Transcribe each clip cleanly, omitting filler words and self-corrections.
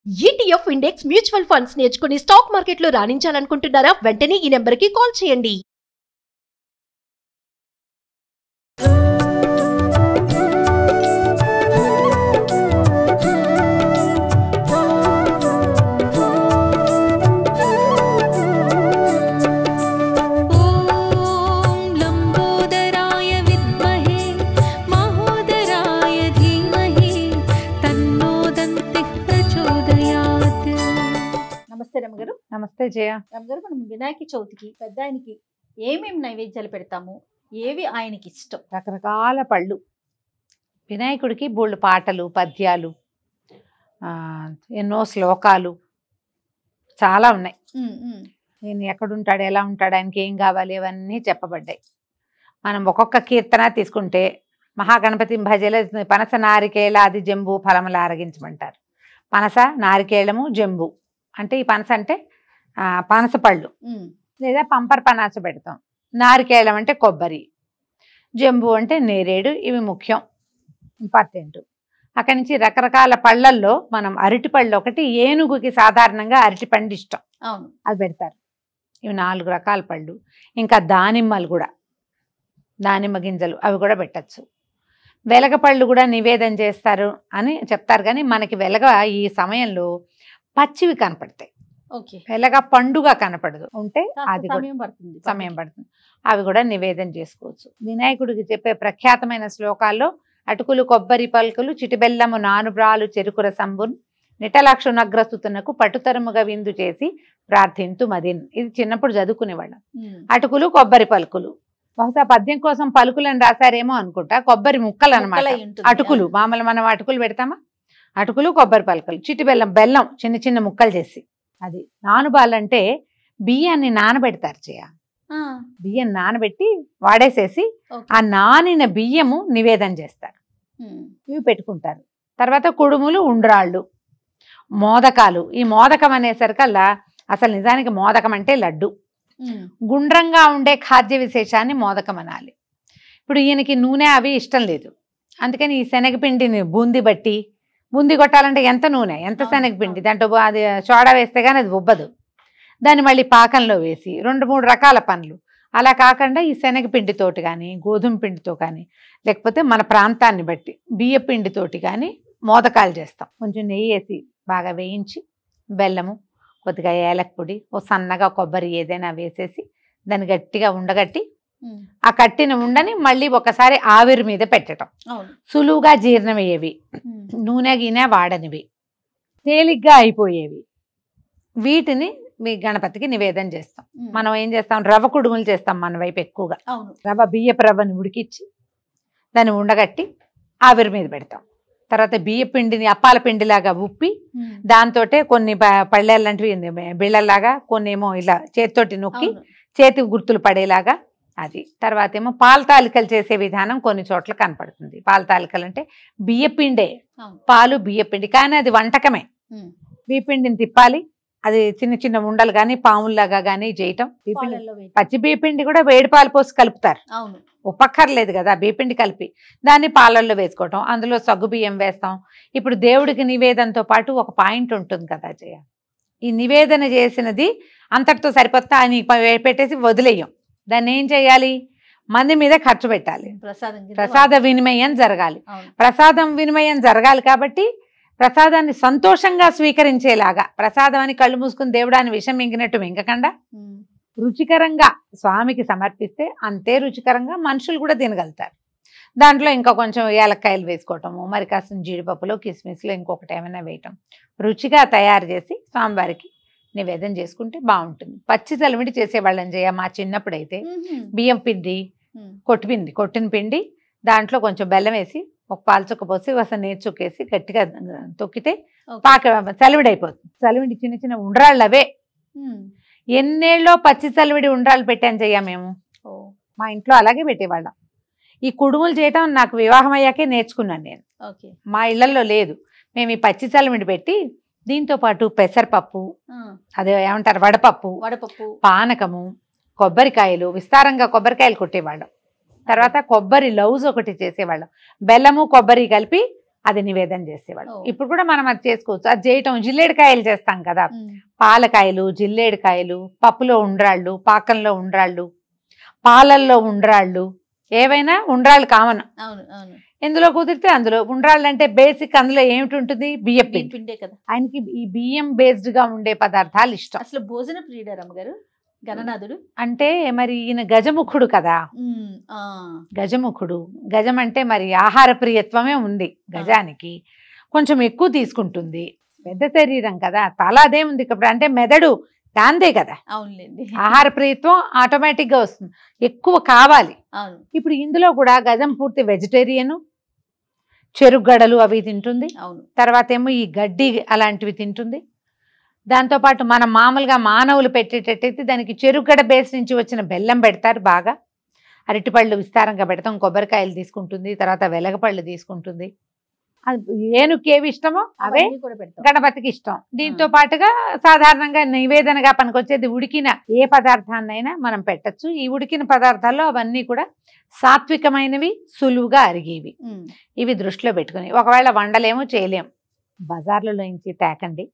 ETF index mutual funds నేర్చుకుని stock మార్కెట్లో రాణించాలనుకుంటున్నారా? వెంటనే ఈ నెంబర్కి కాల్ చేయండి. నమస్తే రమగారు. నమస్తే జయ. రమగారు, మనం వినాయక చవితికి పెద్ద ఆయనకి ఏమేమి నైవేద్యాలు పెడతాము, ఏవి ఆయనకి ఇష్టం? రకరకాల పళ్ళు. వినాయకుడికి బోళ్ళు పాటలు, పద్యాలు, ఎన్నో శ్లోకాలు చాలా ఉన్నాయి. నేను ఎక్కడుంటాడు, ఎలా ఉంటాడు, ఆయనకి ఏం కావాలి, అవన్నీ చెప్పబడ్డాయి. మనం ఒక్కొక్క కీర్తన తీసుకుంటే మహాగణపతి భజల పనస నారికేళాది జంబు ఫలములు ఆరగించమంటారు. పనస, నారికేళము, జంబు అంటే ఈ పనస అంటే పనస పళ్ళు లేదా పంపర్ పనాస పెడతాం. నారికేళం అంటే కొబ్బరి, జంబు అంటే నేరేడు. ఇవి ముఖ్యం, ఇంపార్టెంట్. అక్కడి నుంచి రకరకాల పళ్ళల్లో మనం అరటి పళ్ళు ఒకటి, ఏనుగుకి సాధారణంగా అరటి పండు ఇష్టం, అవును, అది పెడతారు. ఇవి 4 రకాల పళ్ళు. ఇంకా దానిమ్మలు కూడా, దానిమ్మ గింజలు అవి కూడా పెట్టచ్చు. వెలగ పళ్ళు కూడా నివేదన చేస్తారు అని చెప్తారు. కానీ మనకి వెలగ ఈ సమయంలో పచ్చివి కనపడతాయి, వెలగ పండుగ కనపడదు. ఉంటే అది సమయం పడుతుంది. అవి కూడా నివేదన చేసుకోవచ్చు. వినాయకుడికి చెప్పే ప్రఖ్యాతమైన శ్లోకాల్లో అటుకులు కొబ్బరి పలుకులు చిటిబెల్లము నానుబ్రాలు చెరుకుర సంబున్ నిటలక్షు నగ్రస్తుతునకు పటుతరముగా విందు చేసి ప్రార్థింతు మదిన్. ఇది చిన్నప్పుడు చదువుకునేవాళ్ళం. అటుకులు కొబ్బరి పలుకులు, బహుశా పద్యం కోసం పలుకులని రాశారేమో అనుకుంటా. కొబ్బరి ముక్కలు అనమాట అటుకులు. మామూలు మనం అటుకులు పెడతామా, అటుకులు కొబ్బరి పలుకులు, చిట్టి బెల్లం, బెల్లం చిన్న చిన్న ముక్కలు చేసి. అది నానుబాలంటే బియ్యాన్ని నానబెడతారు చేయ. బియ్యం నానబెట్టి వాడేసేసి ఆ నానిన బియ్యము నివేదన చేస్తారు. ఇవి పెట్టుకుంటారు. తర్వాత కుడుములు, ఉండ్రాళ్ళు, మోదకాలు. ఈ మోదకం అనేసరికల్లా అసలు నిజానికి మోదకం అంటే లడ్డు. గుండ్రంగా ఉండే ఖాద్య విశేషాన్ని మోదకం అనాలి. ఇప్పుడు ఈయనకి నూనె అవి ఇష్టం లేదు, అందుకని ఈ శనగపిండిని బూంది బట్టి, బూంది కొట్టాలంటే ఎంత నూనె, ఎంత శనగపిండి, దాంట్లో అది సోడా వేస్తే కానీ అది ఉబ్బదు. దాన్ని మళ్ళీ పాకంలో వేసి 2-3 రకాల పనులు. అలా కాకుండా ఈ శనగపిండితోటి కానీ, గోధుమ పిండితో కానీ, లేకపోతే మన ప్రాంతాన్ని బట్టి బియ్య పిండితోటి కానీ మోదకాలు చేస్తాం. కొంచెం నెయ్యి వేసి బాగా వేయించి, బెల్లము, కొద్దిగా ఏలక పొడి, ఓ సన్నగా కొబ్బరి ఏదైనా వేసేసి దాన్ని గట్టిగా ఉండగట్టి, ఆ కట్టిన ఉండని మళ్ళీ ఒకసారి ఆవిరి మీద పెట్టడం. సులువుగా జీర్ణమయ్యేవి, నూనె గినె వాడనివి, తేలిగ్గా అయిపోయేవి. వీటిని మీ గణపతికి నివేదన చేస్తాం. మనం ఏం చేస్తాం, రవ్వ కుడుములు చేస్తాం మన వైపు ఎక్కువగా. బియ్యపు రవ్వని ఉడికిచ్చి దాన్ని ఉండగట్టి ఆవిరి మీద పెడతాం. తర్వాత బియ్య పిండిని అప్పాల పిండిలాగా ఉప్పి దాంతో కొన్ని పళ్ళేలాంటివి బిళ్ళలాగా, కొన్ని ఏమో ఇలా చేతితోటి నొక్కి చేతి గుర్తులు పడేలాగా అది. తర్వాత ఏమో పాల తాలికలు చేసే విధానం కొన్ని చోట్ల కనపడుతుంది. పాల తాలికలు అంటే బియ్యపిండే, పాలు బియ్యపిండి, కానీ అది వంటకమే. బియ్యపిండిని తిప్పాలి, అది చిన్న చిన్న ఉండలు కానీ పాముల్లాగా కానీ చేయటం. పచ్చి బియ్యపిండి కూడా వేడి పాలు పోసి కలుపుతారు, ఉప్పక్కర్లేదు కదా, బియ్యపిండి కలిపి దాన్ని పాలల్లో వేసుకోవటం. అందులో సగ్గు బియ్యం వేస్తాం. ఇప్పుడు దేవుడికి నివేదనతో పాటు ఒక పాయింట్ ఉంటుంది కదా జయ, ఈ నివేదన చేసినది అంతటితో సరిపోతా అని పెట్టేసి వదిలేయం. దాన్ని ఏం చేయాలి, మంది మీద ఖర్చు పెట్టాలి, ప్రసాద వినిమయం జరగాలి. ప్రసాదం వినిమయం జరగాలి కాబట్టి ప్రసాదాన్ని సంతోషంగా స్వీకరించేలాగా, ప్రసాదం అని కళ్ళు మూసుకుని దేవుడాన్ని విషం మింగినట్టు మింగకుండా రుచికరంగా స్వామికి సమర్పిస్తే అంతే రుచికరంగా మనుషులు కూడా తినగలుగుతారు. దాంట్లో ఇంకా కొంచెం ఏలక్కాయలు వేసుకోవటము, మరి కాసిన జీడిపప్పులో కిస్మిస్లో ఇంకొకటి ఏమైనా వేయటం, రుచిగా తయారు చేసి స్వామివారికి నివేదన చేసుకుంటే బాగుంటుంది. పచ్చి చలిమిడి చేసేవాళ్ళని చేయ. మా చిన్నప్పుడు అయితే బియ్యం పిండి, కొట్టిన పిండి, దాంట్లో కొంచెం బెల్లం వేసి ఒక పాలు చుక్క పోసి అసలు నీరు చుక్కేసి గట్టిగా తొక్కితే చలివిడి అయిపోతుంది. చలివిడి చిన్న చిన్న ఉండ్రాళ్ళు అవే. ఎన్నేళ్ళలో పచ్చి చలివిడి ఉండ్రాళ్ళు పెట్టాను చెయ్య మేము. మా ఇంట్లో అలాగే పెట్టేవాళ్ళం. ఈ కుడుములు చేయటం నాకు వివాహం అయ్యాకే నేర్చుకున్నాను నేను. మా ఇళ్లలో లేదు. మేము ఈ పచ్చి చలివిడి పెట్టి దీంతో పాటు పెసరపప్పు, అదే ఏమంటారు వడపప్పు, పానకము, కొబ్బరికాయలు, విస్తారంగా కొబ్బరికాయలు కొట్టేవాళ్ళం. తర్వాత కొబ్బరి లౌజ్ ఒకటి చేసేవాళ్ళం. బెల్లము కొబ్బరి కలిపి అది నివేదన చేసేవాళ్ళు. ఓ. ఇప్పుడు కూడా మనం అది చేసుకోవచ్చు. అది చేయటం జిల్లేడికాయలు చేస్తాం కదా, పాలకాయలు, జిల్లేడికాయలు, పప్పులో ఉండ్రాళ్ళు, పాకంలో ఉండ్రాళ్ళు, పాలల్లో ఉండ్రాళ్ళు, ఏవైనా ఉండ్రాళ్ళు కామన్. అవును అవును ఎందులో కుదిరితే అందులో. ఉండ్రాళ్ళు అంటే బేసిక్, అందులో ఏమిటి ఉంటుంది, బియ్యం పిండి. పిండే కదా. ఆయనకి ఈ బియ్యం బేస్డ్ గా ఉండే పదార్థాలు ఇష్టం. అసలు భోజన ప్రియుడారు అమ్మగారు గణనాథుడు. అంటే మరి ఈయన గజముఖుడు కదా, ఆ, గజముఖుడు. గజం అంటే మరి ఆహార ప్రియత్వమే ఉంది గజానికి. కొంచెం ఎక్కువ తీసుకుంటుంది, పెద్ద శరీరం కదా, తల అదే ఉంది ఇప్పుడు. అంటే మెదడు దాందే కదా, అవునులేండి. ఆహార ప్రియత్వం ఆటోమేటిక్ గా వస్తుంది, ఎక్కువ కావాలి. అవును ఇప్పుడు ఇందులో కూడా గజం పూర్తి వెజిటేరియన్, చెరుగడలు అవి తింటుంది. అవును తర్వాత ఏమో ఈ గడ్డి అలాంటివి తింటుంది. దాంతోపాటు మనం మామూలుగా మానవులు పెట్టేటట్టయితే దానికి చెరుగడ బేస్ నుంచి వచ్చిన బెల్లం పెడతారు బాగా, అరటిపళ్ళు విస్తారంగా పెడతాం, కొబ్బరికాయలు తీసుకుంటుంది, తర్వాత వెలగపళ్ళు తీసుకుంటుంది. ఏనుకి ఏవి ఇష్టమో అవే అవన్నీ కూడా పెడతాం. గణపతికి ఇష్టం. దీంతో పాటుగా సాధారణంగా నివేదనగా పనికొచ్చేది ఉడికిన ఏ పదార్థాన్నైనా మనం పెట్టచ్చు. ఈ ఉడికిన పదార్థాల్లో అవన్నీ కూడా సాత్వికమైనవి, సులువుగా అరిగేవి. ఇవి దృష్టిలో పెట్టుకుని ఒకవేళ వండలేమో చేయలేం, బజార్లలో నుంచి తేకండి,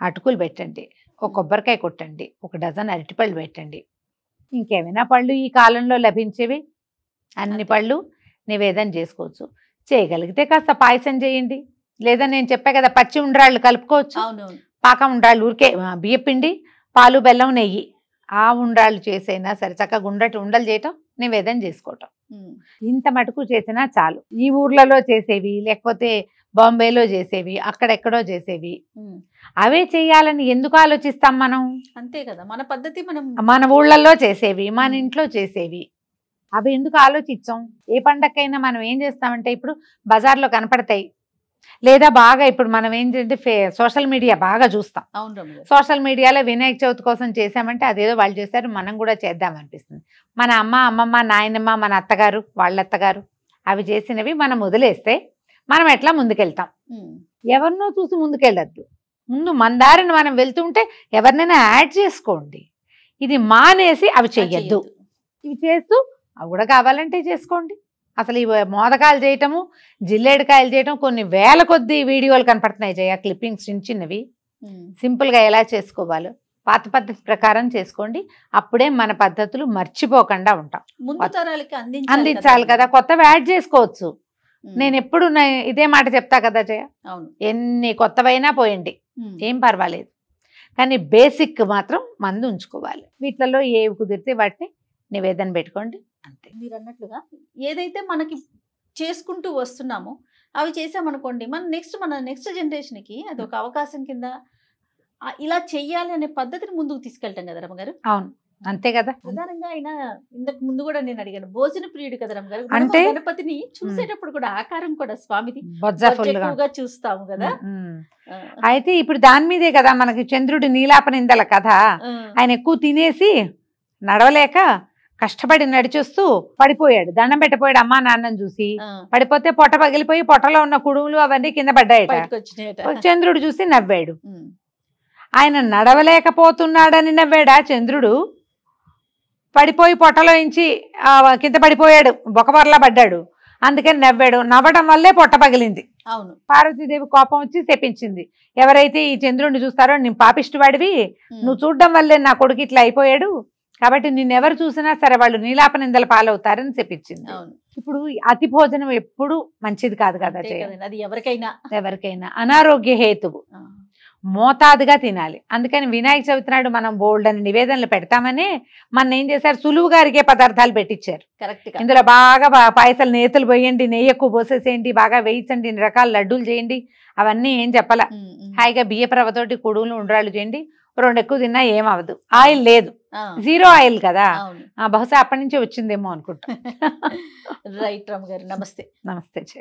అటుకులు పెట్టండి, ఒక కొబ్బరికాయ కొట్టండి, ఒక డజన్ అరటిపళ్ళు పెట్టండి, ఇంకేమైనా పళ్ళు ఈ కాలంలో లభించేవి అన్ని పళ్ళు నివేదన చేసుకోవచ్చు. చేయగలిగితే కాస్త పాయసం చేయండి, లేదా నేను చెప్పా కదా పచ్చి ఉండ్రాళ్ళు కలుపుకోవచ్చు. అవునవును పాకం ఉండ్రాళ్ళు ఊరికే బియ్యపిండి, పాలు, బెల్లం, నెయ్యి, ఆ ఉండ్రాళ్ళు చేసైనా సరే చక్కగా గుండ్రటి ఉండలు చేయటం, నివేదన చేసుకోవటం. ఇంత మటుకు చేసినా చాలు. ఈ ఊర్లలో చేసేవి, లేకపోతే బాంబేలో చేసేవి, అక్కడెక్కడో చేసేవి, అవే చేయాలని ఎందుకు ఆలోచిస్తాం మనం? అంతే కదా, మన పద్ధతి మనం. మన ఊళ్ళల్లో చేసేవి, మన ఇంట్లో చేసేవి, అవి ఎందుకు ఆలోచించాం? ఏ పండగకైనా మనం ఏం చేస్తామంటే ఇప్పుడు బజార్లో కనపడతాయి, లేదా బాగా ఇప్పుడు మనం ఏంటంటే సోషల్ మీడియా బాగా చూస్తాం. అవును రమ్య. సోషల్ మీడియాలో వినాయక చవితి కోసం చేసామంటే అదేదో వాళ్ళు చేశారు, మనం కూడా చేద్దామనిపిస్తుంది. మన అమ్మ, అమ్మమ్మ, నాయనమ్మ, మన అత్తగారు, వాళ్ళ అత్తగారు అవి చేసినవి మనం వదిలేస్తే మనం ఎట్లా ముందుకెళ్తాం? ఎవరినో చూసి ముందుకెళ్ళద్దు. ముందు మన దారిని మనం వెళ్తుంటే ఎవరినైనా యాడ్ చేసుకోండి. ఇది మానేసి అవి చెయ్యొద్దు. ఇవి చేస్తూ అవి కూడా కావాలంటే చేసుకోండి. అసలు ఈ మోదకాలు చేయటము, జిల్లేడికాయలు చేయటం కొన్ని వేల కొద్ది వీడియోలు కనపడుతున్నాయి జయ, క్లిప్పింగ్స్ చిన్న చిన్నవి. సింపుల్గా ఎలా చేసుకోవాలో పాత పద్ధతి ప్రకారం చేసుకోండి. అప్పుడే మన పద్ధతులు మర్చిపోకుండా ఉంటాం. ముందు తరాలకి అందించాలి కదా, కొత్తవి యాడ్ చేసుకోవచ్చు. నేను ఎప్పుడు ఇదే మాట చెప్తా కదా జయ, ఎన్ని కొత్తవైనా పోయండి, ఏం పర్వాలేదు, కానీ బేసిక్ మాత్రం మందు ఉంచుకోవాలి. వీటిలలో ఏవి కుదిరితే వాటిని నివేదన పెట్టుకోండి, అంతే. మీరు అన్నట్లుగా ఏదైతే మనకి చేసుకుంటూ వస్తున్నామో అవి చేసామనుకోండి, మన నెక్స్ట్ జనరేషన్కి అది ఒక అవకాశం కింద ఇలా చెయ్యాలి అనే పద్ధతిని ముందుకు తీసుకెళ్తాం కదా రమ్మగారు. అవును, అంతే కదా. ప్రధానంగా ఆయన ఇంతకు ముందు కూడా నేను అడిగాను, భోజన ప్రియుడు కదా రమ్మగారు. అంటే గణపతిని చూసేటప్పుడు కూడా ఆకారం కూడా స్వామిది బొజ్జగా చూస్తాము కదా. అయితే ఇప్పుడు దాని మీదే కదా మనకి చంద్రుడి నీలాపనిందల కథ. ఆయన ఎక్కువ తినేసి నడవలేక కష్టపడి నడిచొస్తూ పడిపోయాడు, దండం పెట్టపోయాడు అమ్మా నాన్నని చూసి. పడిపోతే పొట్ట పగిలిపోయి పొట్టలో ఉన్న కుడుములు అవన్నీ కింద పడ్డాయట. చంద్రుడు చూసి నవ్వాడు. ఆయన నడవలేకపోతున్నాడని నవ్వాడా చంద్రుడు? పడిపోయి పొట్టలోంచి కింద పడిపోయాడు, బొకబొరలా పడ్డాడు, అందుకని నవ్వాడు. నవ్వడం వల్లే పొట్ట పగిలింది. అవును, పార్వతీదేవి కోపం వచ్చి తెప్పించింది. ఎవరైతే ఈ చంద్రుడిని చూస్తారో నేను పాపిష్టివాడివి, నువ్వు చూడడం వల్లే నా కొడుకు ఇట్లా అయిపోయాడు, కాబట్టి నిన్నెవరు చూసినా సరే వాళ్ళు నీలాపనిందల పాలవుతారని చెప్పించింది. ఇప్పుడు అతి భోజనం ఎప్పుడు మంచిది కాదు కదా, అది ఎవరికైనా అనారోగ్య హేతువు. మోతాదుగా తినాలి. అందుకని వినాయక చవితి నాడు మనం బోల్డ్ అని నివేదనలు పెడతామని మన ఏం చేశారు, సులువుగా అరిగే పదార్థాలు పెట్టించారు. ఇందులో బాగా పాయసాలు నేతలు పోయండి, నెయ్యి ఎక్కువ పోసేసేయండి, బాగా వేయించండి, ఇన్ని రకాల లడ్డూలు చేయండి, అవన్నీ ఏం చెప్పాల. హాయిగా బియ్యప్రవతోటి కుడుములు ఉండ్రాళ్ళు చేయండి, 2 ఎక్కువ తిన్నా ఏమవదు. ఆయిల్ లేదు, 0 ఆయిల్ కదా, బహుశా అప్పటి నుంచి వచ్చిందేమో అనుకుంటా. రైట్ రామ్ గారు, నమస్తే. నమస్తే.